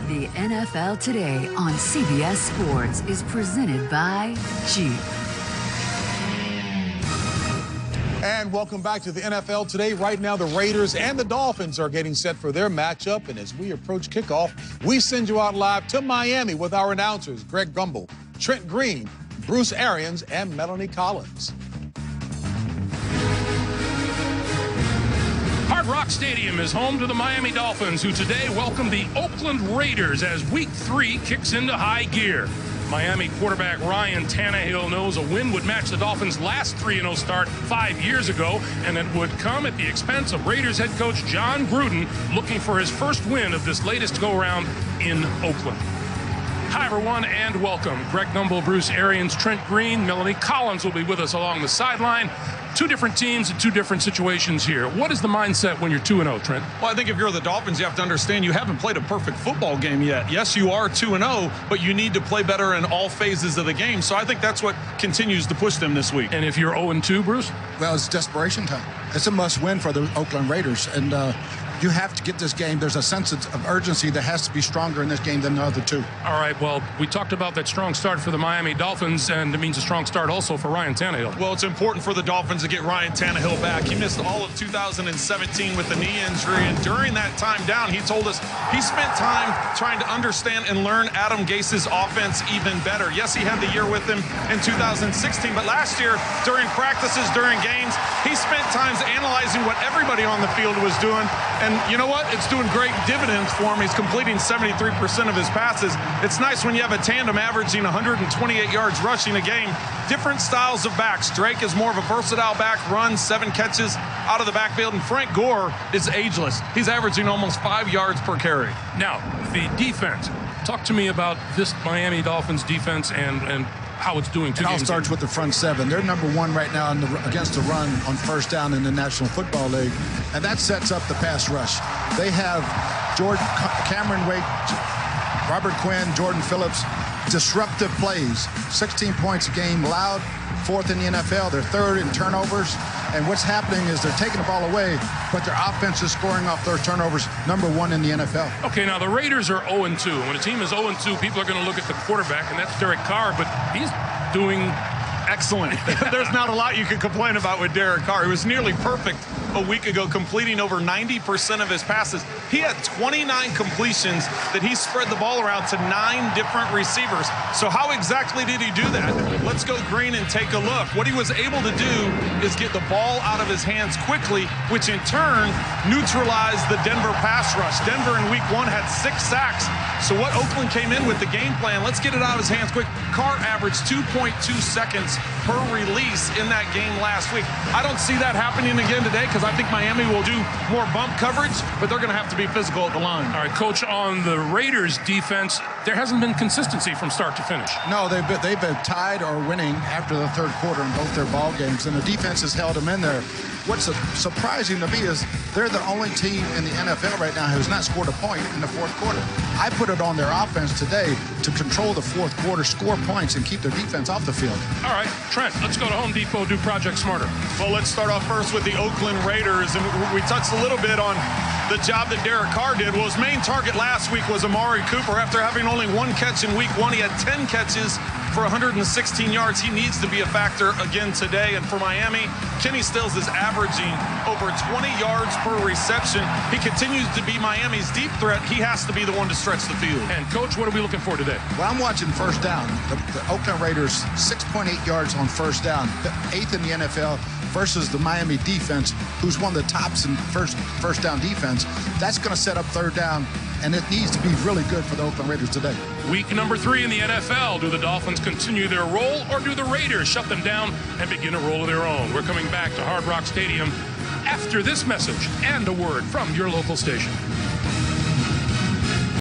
The NFL Today on CBS Sports is presented by Jeep. And welcome back to the NFL Today. Right now, the Raiders and the Dolphins are getting set for their matchup. And as we approach kickoff, we send you out live to Miami with our announcers, Greg Gumbel, Trent Green, Bruce Arians, and Melanie Collins. Hard Rock Stadium is home to the Miami Dolphins, who today welcome the Oakland Raiders as Week 3 kicks into high gear. Miami quarterback Ryan Tannehill knows a win would match the Dolphins' last 3-0 start 5 years ago, and it would come at the expense of Raiders head coach John Gruden, looking for his first win of this latest go-around in Oakland. Hi, everyone, and welcome. Greg Gumbel, Bruce Arians, Trent Green, Melanie Collins will be with us along the sideline. Two different teams and two different situations here. What is the mindset when you're 2-0, Trent? Well, I think if you're the Dolphins, you have to understand you haven't played a perfect football game yet. Yes, you are 2-0, but you need to play better in all phases of the game. So I think that's what continues to push them this week. And if you're 0-2, Bruce? Well, it's desperation time. It's a must-win for the Oakland Raiders, and you have to get this game. There's a sense of urgency that has to be stronger in this game than the other two. All right, well, we talked about that strong start for the Miami Dolphins, and it means a strong start also for Ryan Tannehill. Well, it's important for the Dolphins to get Ryan Tannehill back. He missed all of 2017 with a knee injury, and during that time down, he told us he spent time trying to understand and learn Adam Gase's offense even better. Yes, he had the year with him in 2016, but last year, during practices, during games, he spent times analyzing what everybody on the field was doing. And you know what? It's doing great dividends for him. He's completing 73% of his passes. It's nice when you have a tandem averaging 128 yards rushing a game. Different styles of backs. Drake is more of a versatile back, runs 7 catches out of the backfield, and Frank Gore is ageless. He's averaging almost 5 yards per carry. Now, the defense. Talk to me about this Miami Dolphins defense and how it's doing. It all starts with the front seven. They're number 1 right now against the run on first down in the National Football League, and that sets up the pass rush. They have Cameron Wake, Robert Quinn, Jordan Phillips, disruptive plays, 16 points a game, loud, 4th in the NFL. They're 3rd in turnovers, and what's happening is they're taking the ball away, but their offense is scoring off those turnovers, number 1 in the NFL. Okay, now the Raiders are 0-2. When a team is 0-2, people are going to look at the quarterback, and that's Derek Carr, but he's doing excellent. There's not a lot you can complain about with Derek Carr. He was nearly perfect a week ago, completing over 90% of his passes. He had 29 completions that he spread the ball around to 9 different receivers. So how exactly did he do that? Let's go green and take a look. What he was able to do is get the ball out of his hands quickly, which in turn neutralized the Denver pass rush. Denver in week 1 had 6 sacks. So what Oakland came in with the game plan, let's get it out of his hands quick. Carr averaged 2.2 seconds per release in that game last week. I don't see that happening again today because I think Miami will do more bump coverage, but they're going to have to be physical at the line. All right, Coach, on the Raiders defense, there hasn't been consistency from start to finish. No, they've been tied or winning after the 3rd quarter in both their ball games, and the defense has held them in there. What's surprising to me is they're the only team in the NFL right now who has not scored a point in the 4th quarter. I put it on their offense today to control the 4th quarter, score points, and keep their defense off the field. All right, Trent, let's go to Home Depot, do Project Smarter. Well, let's start off first with the Oakland Raiders, and we touched a little bit on the job that Derek Carr did. Well, his main target last week was Amari Cooper. After having only 1 catch in week 1, he had 10 catches for 116 yards. He needs to be a factor again today. And for Miami, Kenny Stills is averaging over 20 yards per reception. He continues to be Miami's deep threat. He has to be the one to stretch the field. And, Coach, what are we looking for today? Well, I'm watching first down. The Oakland Raiders, 6.8 yards on first down, 8th in the NFL, versus the Miami defense, who's one of the tops in first down defense. That's going to set up 3rd down, and it needs to be really good for the Oakland Raiders today. Week number 3 in the NFL. Do the Dolphins continue their roll, or do the Raiders shut them down and begin a roll of their own? We're coming back to Hard Rock Stadium after this message and a word from your local station.